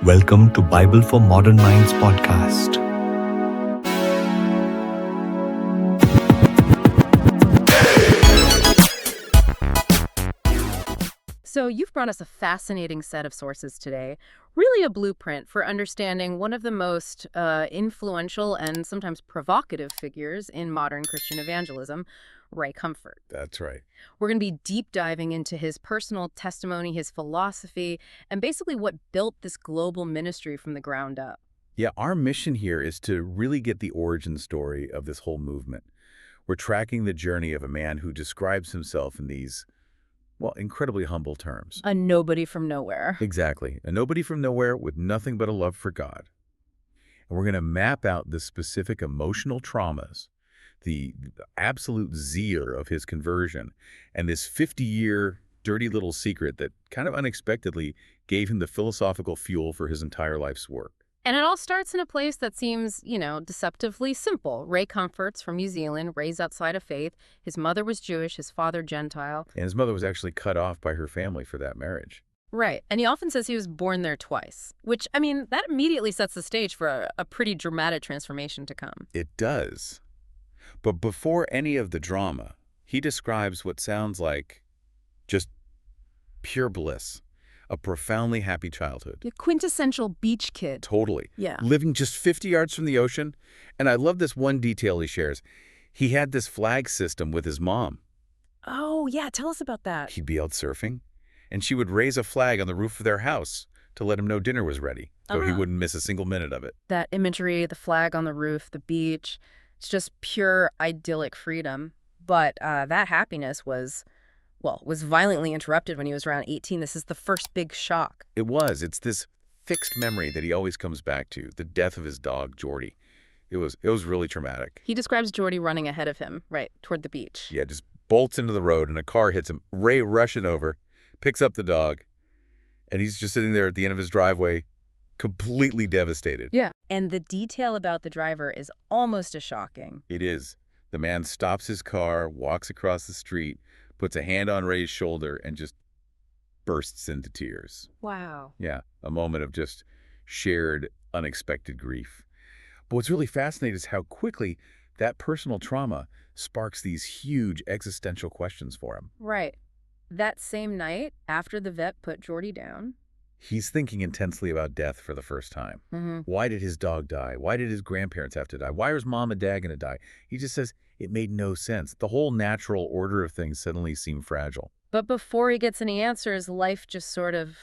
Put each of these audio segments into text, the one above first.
Welcome to Bible for Modern Minds podcast. So you've brought us a fascinating set of sources today, really a blueprint for understanding one of the most influential and sometimes provocative figures in modern Christian evangelism, Ray Comfort. That's right. We're going to be deep diving into his personal testimony, his philosophy, and basically what built this global ministry from the ground up. Yeah, our mission here is to really get the origin story of this whole movement. We're tracking the journey of a man who describes himself in these, well, incredibly humble terms. A nobody from nowhere. Exactly. A nobody from nowhere with nothing but a love for God. And we're going to map out the specific emotional traumas, the absolute zeal of his conversion, and this 50-year dirty little secret that kind of unexpectedly gave him the philosophical fuel for his entire life's work. And it all starts in a place that seems, deceptively simple. Ray Comfort's from New Zealand, raised outside of faith. His mother was Jewish, his father Gentile. And his mother was actually cut off by her family for that marriage. Right. And he often says he was born there twice, which, that immediately sets the stage for a pretty dramatic transformation to come. It does. But before any of the drama, he describes what sounds like just pure bliss. A profoundly happy childhood. The quintessential beach kid. Totally. Yeah. Living just 50 yards from the ocean. And I love this one detail he shares. He had this flag system with his mom. Oh, yeah. Tell us about that. He'd be out surfing, and she would raise a flag on the roof of their house to let him know dinner was ready, so he wouldn't miss a single minute of it. That imagery, the flag on the roof, the beach, it's just pure idyllic freedom. But that happiness was violently interrupted when he was around 18. This is the first big shock. It was. It's this fixed memory that he always comes back to, the death of his dog, Jordy. It was really traumatic. He describes Jordy running ahead of him, right, toward the beach. Yeah, just bolts into the road, and a car hits him. Ray rushing over, picks up the dog, and he's just sitting there at the end of his driveway, completely devastated. Yeah. And the detail about the driver is almost as shocking. It is. The man stops his car, walks across the street, puts a hand on Ray's shoulder, and just bursts into tears. Wow. Yeah, a moment of just shared, unexpected grief. But what's really fascinating is how quickly that personal trauma sparks these huge existential questions for him. Right. That same night, after the vet put Jordy down. He's thinking intensely about death for the first time. Why did his dog die? Why did his grandparents have to die? Why was mom and dad going to die? He just says it made no sense. The whole natural order of things suddenly seemed fragile. But before he gets any answers, life just sort of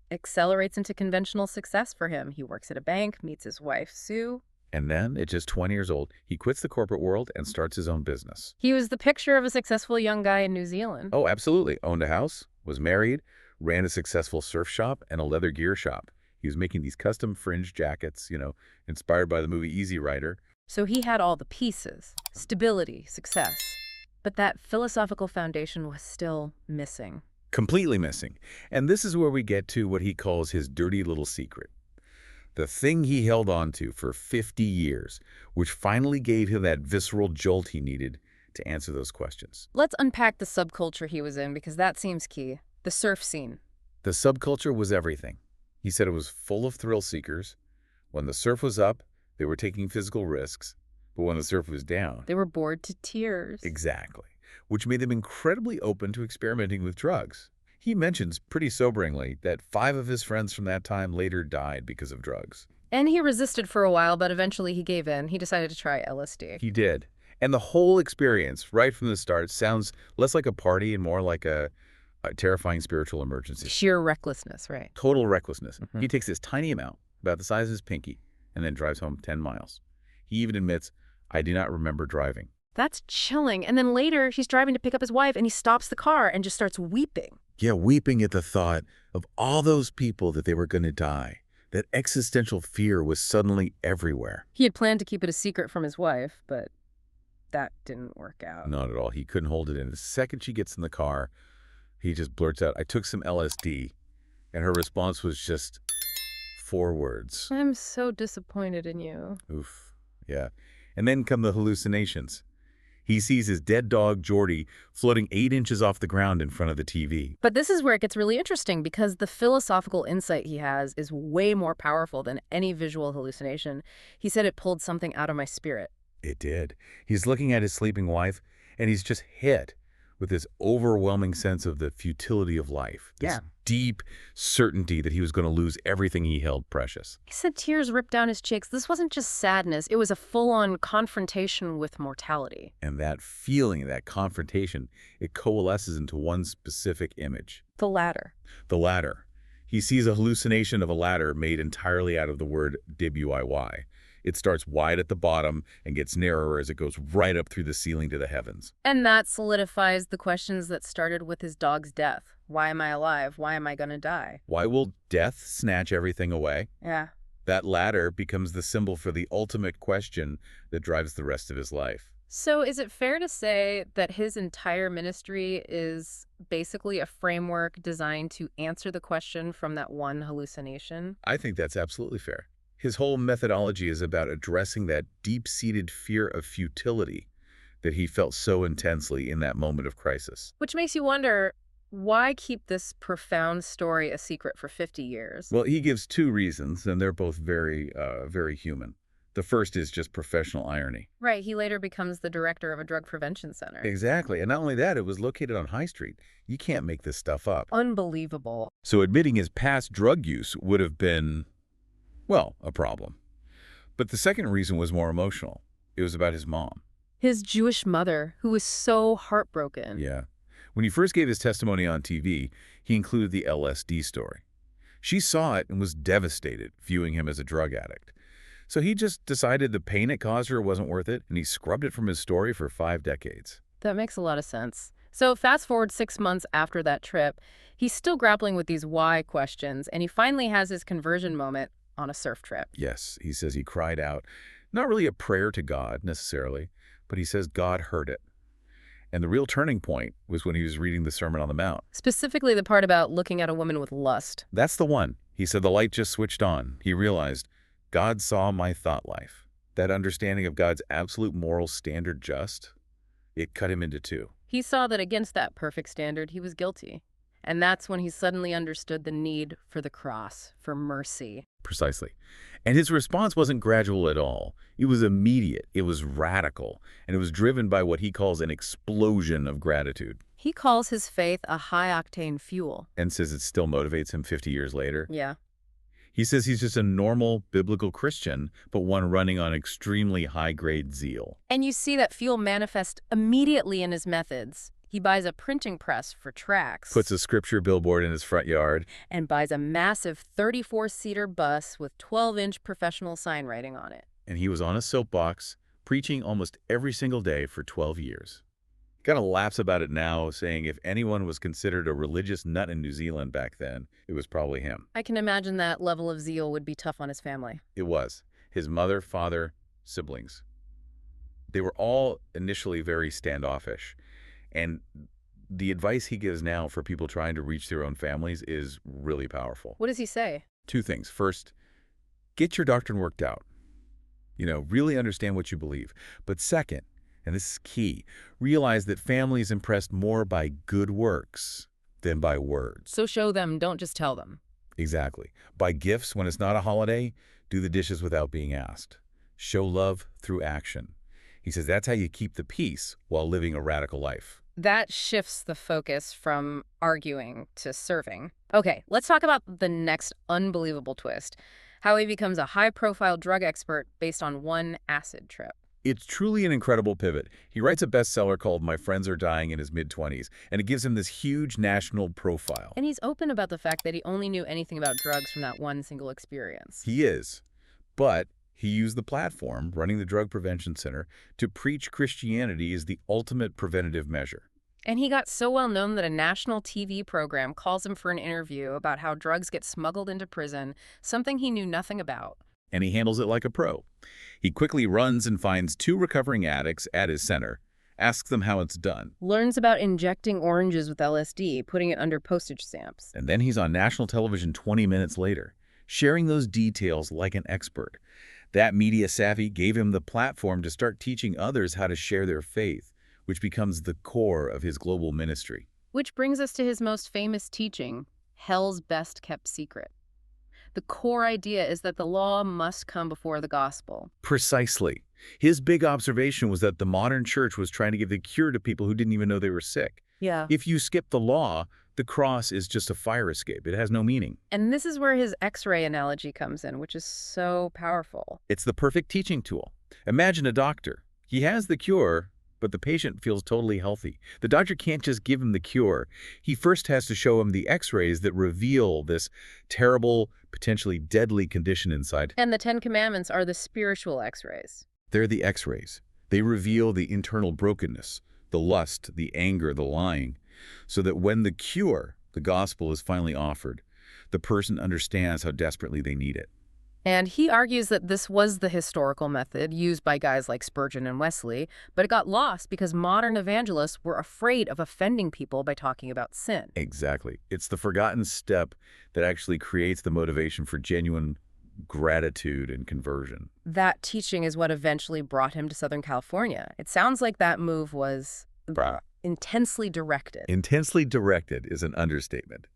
accelerates into conventional success for him. He works at a bank, meets his wife, Sue. And then, at just 20 years old, he quits the corporate world and starts his own business. He was the picture of a successful young guy in New Zealand. Oh, absolutely. Owned a house, was married, ran a successful surf shop and a leather gear shop. He was making these custom fringe jackets, inspired by the movie Easy Rider. So he had all the pieces, stability, success. But that philosophical foundation was still missing. Completely missing. And this is where we get to what he calls his dirty little secret. The thing he held on to for 50 years, which finally gave him that visceral jolt he needed to answer those questions. Let's unpack the subculture he was in, because that seems key. The surf scene. The subculture was everything. He said it was full of thrill seekers. When the surf was up, they were taking physical risks. But when the surf was down, They were bored to tears. exactly, which made them incredibly open to experimenting with drugs. He mentions pretty soberingly that 5 of his friends from that time later died because of drugs. And he resisted for a while, but eventually he gave in. He decided to try LSD. He did. And the whole experience, right from the start, sounds less like a party and more like a terrifying spiritual emergency. Sheer recklessness, right? Total recklessness. He takes this tiny amount, about the size of his pinky, and then drives home 10 miles. He even admits, I do not remember driving. That's chilling. And then later, he's driving to pick up his wife, and he stops the car and just starts weeping. Yeah, weeping at the thought of all those people that they were going to die. That existential fear was suddenly everywhere. He had planned to keep it a secret from his wife, but that didn't work out. Not at all. He couldn't hold it in. The second she gets in the car, he just blurts out, I took some LSD. And her response was just 4 words. I'm so disappointed in you. Oof. Yeah. And then come the hallucinations. He sees his dead dog, Jordy, floating 8 inches off the ground in front of the TV. But this is where it gets really interesting because the philosophical insight he has is way more powerful than any visual hallucination. He said it pulled something out of my spirit. It did. He's looking at his sleeping wife, and he's just hit with this overwhelming sense of the futility of life, this deep certainty that he was going to lose everything he held precious. He said tears ripped down his cheeks. This wasn't just sadness. It was a full-on confrontation with mortality. And that feeling, that confrontation, it coalesces into one specific image. The ladder. The ladder. He sees a hallucination of a ladder made entirely out of the word DIY. It starts wide at the bottom and gets narrower as it goes right up through the ceiling to the heavens. And that solidifies the questions that started with his dog's death. Why am I alive? Why am I gonna die? Why will death snatch everything away? Yeah. That ladder becomes the symbol for the ultimate question that drives the rest of his life. So is it fair to say that his entire ministry is basically a framework designed to answer the question from that one hallucination? I think that's absolutely fair. His whole methodology is about addressing that deep-seated fear of futility that he felt so intensely in that moment of crisis. Which makes you wonder, why keep this profound story a secret for 50 years? Well, he gives 2 reasons, and they're both very human. The first is just professional irony. Right, he later becomes the director of a drug prevention center. Exactly, and not only that, it was located on High Street. You can't make this stuff up. Unbelievable. So admitting his past drug use would have been, well, a problem. But the second reason was more emotional. It was about his mom. His Jewish mother, who was so heartbroken. Yeah. When he first gave his testimony on TV, he included the LSD story. She saw it and was devastated, viewing him as a drug addict. So he just decided the pain it caused her wasn't worth it, and he scrubbed it from his story for 5 decades. That makes a lot of sense. So fast forward 6 months after that trip, he's still grappling with these why questions, and he finally has his conversion moment on a surf trip. Yes, he says he cried out, not really a prayer to God necessarily, but he says God heard it. And the real turning point was when he was reading the Sermon on the Mount. Specifically the part about looking at a woman with lust. That's the one. He said the light just switched on. He realized, God saw my thought life. That understanding of God's absolute moral standard it cut him into 2. He saw that against that perfect standard, he was guilty. And that's when he suddenly understood the need for the cross, for mercy. Precisely. And his response wasn't gradual at all. It was immediate. It was radical. And it was driven by what he calls an explosion of gratitude. He calls his faith a high-octane fuel. And says it still motivates him 50 years later. Yeah. He says he's just a normal biblical Christian, but one running on extremely high-grade zeal. And you see that fuel manifest immediately in his methods. He buys a printing press for tracts. Puts a scripture billboard in his front yard. And buys a massive 34-seater bus with 12-inch professional sign writing on it. And he was on a soapbox, preaching almost every single day for 12 years. Kind of laughs about it now, saying if anyone was considered a religious nut in New Zealand back then, it was probably him. I can imagine that level of zeal would be tough on his family. It was. His mother, father, siblings. They were all initially very standoffish. And the advice he gives now for people trying to reach their own families is really powerful. What does he say? 2 things. First, get your doctrine worked out. Really understand what you believe. But second, and this is key, realize that family is impressed more by good works than by words. So show them, don't just tell them. Exactly. Buy gifts when it's not a holiday. Do the dishes without being asked. Show love through action. He says that's how you keep the peace while living a radical life. That shifts the focus from arguing to serving. Okay, let's talk about the next unbelievable twist. How he becomes a high-profile drug expert based on one acid trip. It's truly an incredible pivot. He writes a bestseller called My Friends Are Dying in his mid-20s, and it gives him this huge national profile. And he's open about the fact that he only knew anything about drugs from that one single experience. He is. But he used the platform, running the Drug Prevention Center, to preach Christianity is the ultimate preventative measure. And he got so well known that a national TV program calls him for an interview about how drugs get smuggled into prison, something he knew nothing about. And he handles it like a pro. He quickly runs and finds 2 recovering addicts at his center, asks them how it's done. Learns about injecting oranges with LSD, putting it under postage stamps. And then he's on national television 20 minutes later, sharing those details like an expert. That media savvy gave him the platform to start teaching others how to share their faith, which becomes the core of his global ministry. Which brings us to his most famous teaching, hell's best kept secret. The core idea is that the law must come before the gospel. Precisely. His big observation was that the modern church was trying to give the cure to people who didn't even know they were sick. Yeah. If you skip the law, the cross is just a fire escape. It has no meaning. And this is where his X-ray analogy comes in, which is so powerful. It's the perfect teaching tool. Imagine a doctor. He has the cure, but the patient feels totally healthy. The doctor can't just give him the cure. He first has to show him the X-rays that reveal this terrible, potentially deadly condition inside. And the Ten Commandments are the spiritual X-rays. They're the X-rays. They reveal the internal brokenness, the lust, the anger, the lying, so that when the cure, the gospel, is finally offered, the person understands how desperately they need it. And he argues that this was the historical method used by guys like Spurgeon and Wesley, but it got lost because modern evangelists were afraid of offending people by talking about sin. Exactly. It's the forgotten step that actually creates the motivation for genuine gratitude and conversion. That teaching is what eventually brought him to Southern California. It sounds like that move was intensely directed. Intensely directed is an understatement.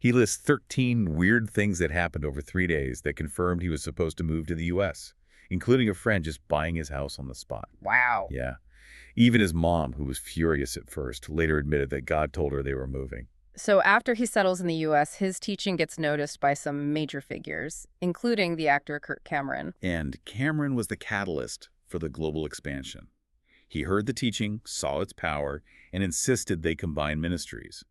He lists 13 weird things that happened over 3 days that confirmed he was supposed to move to the U.S., including a friend just buying his house on the spot. Wow. Yeah. Even his mom, who was furious at first, later admitted that God told her they were moving. So after he settles in the U.S., his teaching gets noticed by some major figures, including the actor Kirk Cameron. And Cameron was the catalyst for the global expansion. He heard the teaching, saw its power, and insisted they combine ministries.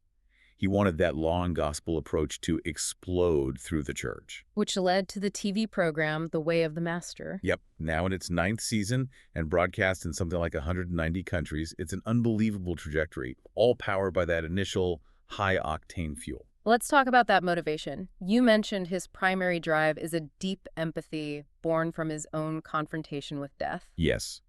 He wanted that law and gospel approach to explode through the church. Which led to the TV program, The Way of the Master. Yep, now in its 9th season and broadcast in something like 190 countries, it's an unbelievable trajectory, all powered by that initial high-octane fuel. Let's talk about that motivation. You mentioned his primary drive is a deep empathy born from his own confrontation with death. Yes.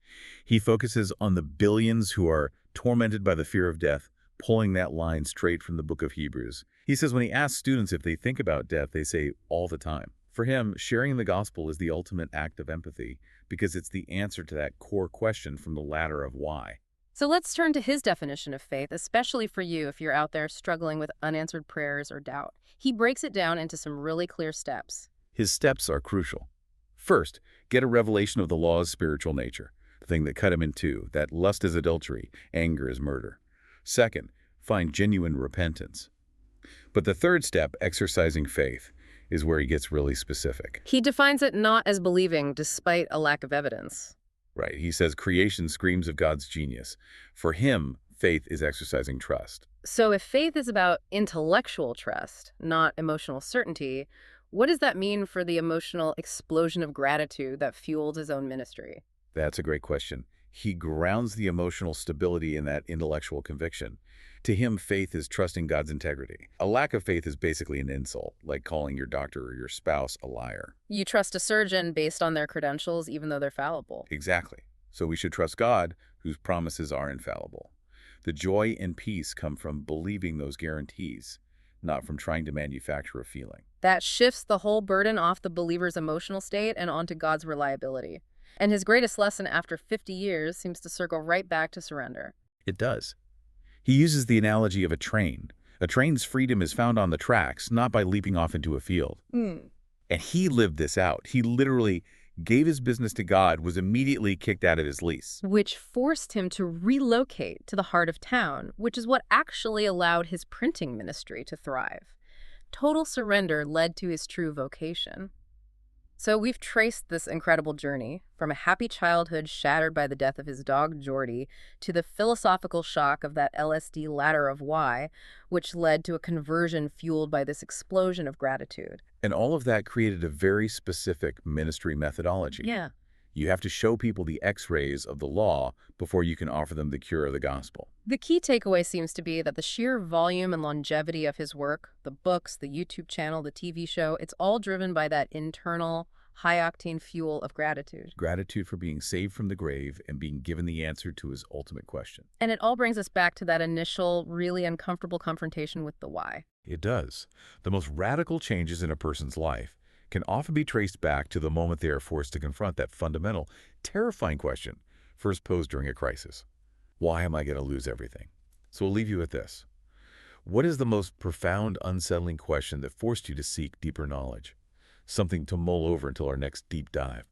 He focuses on the billions who are tormented by the fear of death, pulling that line straight from the book of Hebrews. He says when he asks students if they think about death, they say all the time. For him, sharing the gospel is the ultimate act of empathy because it's the answer to that core question from the ladder of why. So let's turn to his definition of faith, especially for you if you're out there struggling with unanswered prayers or doubt. He breaks it down into some really clear steps. His steps are crucial. First, get a revelation of the law's spiritual nature, the thing that cut him in two, that lust is adultery, anger is murder. Second, find genuine repentance. But the third step, exercising faith, is where he gets really specific. He defines it not as believing despite a lack of evidence. Right. He says creation screams of God's genius. For him, faith is exercising trust. So if faith is about intellectual trust, not emotional certainty, what does that mean for the emotional explosion of gratitude that fueled his own ministry? That's a great question. He grounds the emotional stability in that intellectual conviction. To him, faith is trusting God's integrity. A lack of faith is basically an insult, like calling your doctor or your spouse a liar. You trust a surgeon based on their credentials, even though they're fallible. Exactly. So we should trust God, whose promises are infallible. The joy and peace come from believing those guarantees, not from trying to manufacture a feeling. That shifts the whole burden off the believer's emotional state and onto God's reliability. And his greatest lesson after 50 years seems to circle right back to surrender. It does. He uses the analogy of a train. A train's freedom is found on the tracks, not by leaping off into a field. And he lived this out. He literally gave his business to God, was immediately kicked out of his lease. Which forced him to relocate to the heart of town, which is what actually allowed his printing ministry to thrive. Total surrender led to his true vocation. So we've traced this incredible journey from a happy childhood shattered by the death of his dog Jordy to the philosophical shock of that LSD ladder of why, which led to a conversion fueled by this explosion of gratitude. And all of that created a very specific ministry methodology. Yeah. You have to show people the X-rays of the law before you can offer them the cure of the gospel. The key takeaway seems to be that the sheer volume and longevity of his work, the books, the YouTube channel, the TV show, it's all driven by that internal, high-octane fuel of gratitude. Gratitude for being saved from the grave and being given the answer to his ultimate question. And it all brings us back to that initial, really uncomfortable confrontation with the why. It does. The most radical changes in a person's life can often be traced back to the moment they are forced to confront that fundamental, terrifying question first posed during a crisis. Why am I going to lose everything? So we'll leave you with this. What is the most profound, unsettling question that forced you to seek deeper knowledge? Something to mull over until our next deep dive.